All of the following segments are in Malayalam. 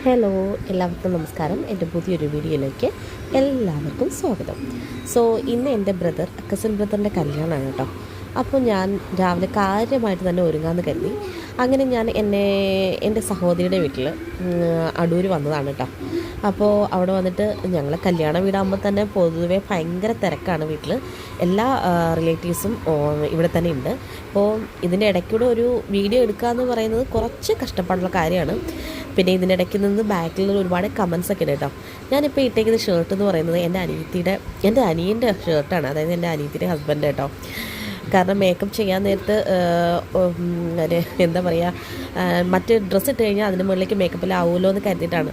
ഹലോ, എല്ലാവർക്കും നമസ്കാരം. എൻ്റെ പുതിയൊരു വീഡിയോയിലേക്ക് എല്ലാവർക്കും സ്വാഗതം. ഇന്ന് എൻ്റെ കസിൻ ബ്രദറിൻ്റെ കല്യാണമാണ് കേട്ടോ. അപ്പോൾ ഞാൻ രാവിലെ കാര്യമായിട്ട് തന്നെ ഒരുങ്ങാമെന്ന് കരുതി. അങ്ങനെ ഞാൻ എൻ്റെ സഹോദരിയുടെ വീട്ടിൽ അടൂർ വന്നതാണ് കേട്ടോ. അപ്പോൾ അവിടെ വന്നിട്ട് ഞങ്ങൾ കല്യാണ വീടാകുമ്പോൾ തന്നെ പൊതുവേ ഭയങ്കര തിരക്കാണ് വീട്ടിൽ. എല്ലാ റിലേറ്റീവ്സും ഇവിടെ തന്നെ ഉണ്ട്. അപ്പോൾ ഇതിൻ്റെ ഇടയ്ക്കൂടെ ഒരു വീഡിയോ എടുക്കുക എന്ന് പറയുന്നത് കുറച്ച് കഷ്ടപ്പാടുള്ള കാര്യമാണ്. പിന്നെ ഇതിൻ്റെ ഇടയ്ക്ക് നിന്ന് ബാക്കിൽ ഒരുപാട് കമൻസ് ഒക്കെ ഉണ്ട് കേട്ടോ. ഞാനിപ്പോൾ ഇട്ടേക്കുന്ന ഷർട്ട് എന്ന് പറയുന്നത് എൻ്റെ അനിയൻ്റെ ഷർട്ടാണ്, അതായത് എൻ്റെ അനിയത്തിയുടെ ഹസ്ബൻഡ് കേട്ടോ. കാരണം മേക്കപ്പ് ചെയ്യാൻ നേരത്ത് എന്താ പറയുക, മറ്റ് ഡ്രസ്സ് ഇട്ട് കഴിഞ്ഞാൽ അതിന് മുകളിലേക്ക് മേക്കപ്പിലാവുമല്ലോ എന്ന് കരുതിയിട്ടാണ്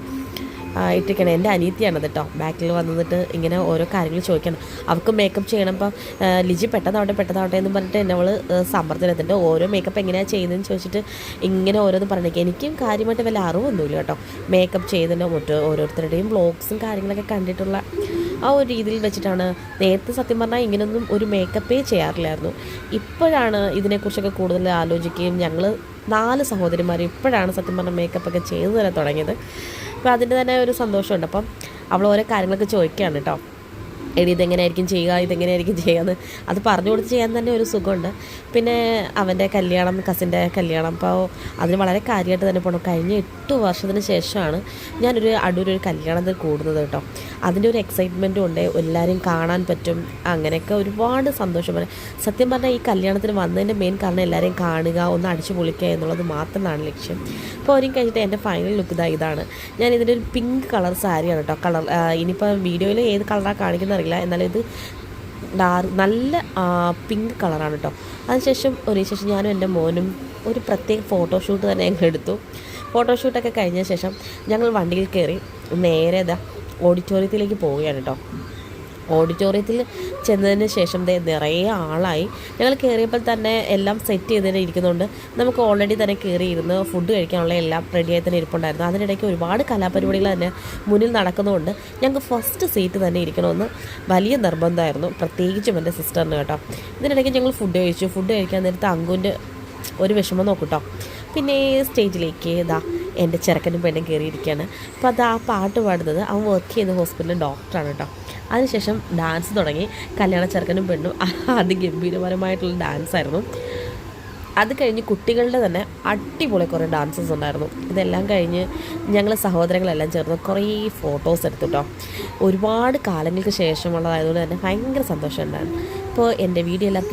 ഇട്ടിരിക്കണം. എൻ്റെ അനിയത്തിയാണത് കേട്ടോ. ബാക്കിൽ വന്നിട്ട് ഇങ്ങനെ ഓരോ കാര്യങ്ങൾ ചോദിക്കണം. അവർക്ക് മേക്കപ്പ് ചെയ്യണം. ഇപ്പം ലിജി പെട്ടെന്നാവട്ടെ എന്ന് പറഞ്ഞിട്ട് എന്നെ അവൾ സമ്മർദ്ദത്തിലെത്തിട്ട് ഓരോ മേക്കപ്പ് എങ്ങനെയാണ് ചെയ്യുന്നതെന്ന് ചോദിച്ചിട്ട് ഇങ്ങനെ ഓരോന്ന് പറഞ്ഞേക്കും. എനിക്കും കാര്യമായിട്ട് വല്ല അറിവൊന്നുമില്ല കേട്ടോ മേക്കപ്പ് ചെയ്തതിൻ്റെ ഓരോരുത്തരുടെയും വ്ളോഗ്സും കാര്യങ്ങളൊക്കെ കണ്ടിട്ടുള്ള ആ ഒരു രീതിയിൽ വെച്ചിട്ടാണ്. നേരത്തെ സത്യം പറഞ്ഞാൽ ഇങ്ങനെയൊന്നും ഒരു മേക്കപ്പേ ചെയ്യാറില്ലായിരുന്നു. ഇപ്പോഴാണ് ഇതിനെക്കുറിച്ചൊക്കെ കൂടുതൽ ആലോചിക്കുകയും ഞങ്ങൾ 4 സഹോദരിമാർ ഇപ്പോഴാണ് സത്യം പറഞ്ഞാൽ മേക്കപ്പൊക്കെ ചെയ്തു തരാൻ തുടങ്ങിയത്. അപ്പോൾ അതിൻ്റെ തന്നെ ഒരു സന്തോഷമുണ്ട്. അപ്പം അവൾ ഓരോ കാര്യങ്ങളൊക്കെ ചോദിക്കുകയാണ് കേട്ടോ. ഇതെങ്ങനെയായിരിക്കും ചെയ്യുക എന്ന് അത് പറഞ്ഞു കൊടുത്ത് ചെയ്യാൻ തന്നെ ഒരു സുഖമുണ്ട്. പിന്നെ അവൻ്റെ കസിൻ്റെ കല്യാണം, അപ്പോൾ അതിന് വളരെ കാര്യമായിട്ട് തന്നെ പോകണം. കഴിഞ്ഞ 8 വർഷത്തിന് ശേഷമാണ് ഞാനൊരു അടൂരൊരു കല്യാണത്തിൽ കൂടുന്നത് കേട്ടോ. അതിൻ്റെ ഒരു എക്സൈറ്റ്മെൻറ്റും ഉണ്ട്, എല്ലാവരെയും കാണാൻ പറ്റും, അങ്ങനെയൊക്കെ ഒരുപാട് സന്തോഷമാണ്. സത്യം പറഞ്ഞാൽ ഈ കല്യാണത്തിന് വന്നതിൻ്റെ മെയിൻ കാരണം എല്ലാവരെയും കാണുക, ഒന്ന് അടിച്ചു പൊളിക്കുക എന്നുള്ളത് മാത്രമാണ് ലക്ഷ്യം. അപ്പോൾ അവരും കഴിഞ്ഞിട്ട് എൻ്റെ ഫൈനൽ ലുക്ക് ഇതാണ്. ഞാൻ ഇതിൻ്റെ ഒരു പിങ്ക് കളർ സാരിയാണ് കേട്ടോ. ഇനിയിപ്പോൾ വീഡിയോയിൽ ഏത് കളറാണ് കാണിക്കുന്നത് അറിയില്ല, എന്നാലും ഇത് നല്ല പിങ്ക് കളറാണ് കേട്ടോ. അതിനുശേഷം ഞാനും എൻ്റെ മോനും ഒരു പ്രത്യേക ഫോട്ടോഷൂട്ട് തന്നെ ഞങ്ങൾ എടുത്തു. ഫോട്ടോഷൂട്ടൊക്കെ കഴിഞ്ഞ ശേഷം ഞങ്ങൾ വണ്ടിയിൽ കയറി നേരെ ഓഡിറ്റോറിയത്തിലേക്ക് പോവുകയാണ് കേട്ടോ. ഓഡിറ്റോറിയത്തിൽ ചെന്നതിന് ശേഷം നിറയെ ആളായി. ഞങ്ങൾ കയറിയപ്പോൾ തന്നെ എല്ലാം സെറ്റ് ചെയ്തിട്ട് ഇരിക്കുന്നുണ്ട്. നമുക്ക് ഓൾറെഡി തന്നെ കയറിയിരുന്ന് ഫുഡ് കഴിക്കാനുള്ള എല്ലാം റെഡിയായി തന്നെ ഇരിപ്പുണ്ടായിരുന്നു. അതിനിടയ്ക്ക് ഒരുപാട് കലാപരിപാടികൾ തന്നെ മുന്നിൽ നടക്കുന്നതുകൊണ്ട് ഞങ്ങൾക്ക് ഫസ്റ്റ് സീറ്റ് തന്നെ ഇരിക്കണമെന്ന് വലിയ നിർബന്ധമായിരുന്നു, പ്രത്യേകിച്ചും എൻ്റെ സിസ്റ്ററിന് കേട്ടോ. ഇതിനിടയ്ക്ക് ഞങ്ങൾ ഫുഡ് കഴിക്കാൻ നേരത്തെ അങ്കുവിൻ്റെ ഒരു വിഷമം നോക്കൂട്ടോ. പിന്നെ സ്റ്റേജിലേക്ക് എൻ്റെ ചെറുക്കനും പെണ്ണും കയറിയിരിക്കുകയാണ്. അപ്പോൾ ആ പാട്ട് പാടുന്നത് അവൻ വർക്ക് ചെയ്യുന്ന ഹോസ്പിറ്റലിൽ ഡോക്ടറാണ് കേട്ടോ. അതിനുശേഷം ഡാൻസ് തുടങ്ങി. കല്യാണ ചെറുക്കനും പെണ്ണും അതിഗംഭീരപരമായിട്ടുള്ള ഡാൻസായിരുന്നു. അത് കഴിഞ്ഞ് കുട്ടികളുടെ തന്നെ അടിപൊളി കുറേ ഡാൻസസ് ഉണ്ടായിരുന്നു. ഇതെല്ലാം കഴിഞ്ഞ് ഞങ്ങൾ സഹോദരങ്ങളെല്ലാം ചേർന്ന് കുറേ ഫോട്ടോസ് എടുത്തു കേട്ടോ. ഒരുപാട് കാലങ്ങൾക്ക് ശേഷമുള്ളതായതുകൊണ്ട് തന്നെ ഭയങ്കര സന്തോഷം ഉണ്ടായിരുന്നു. ഇപ്പോൾ എൻ്റെ വീഡിയോ എല്ലാവർക്കും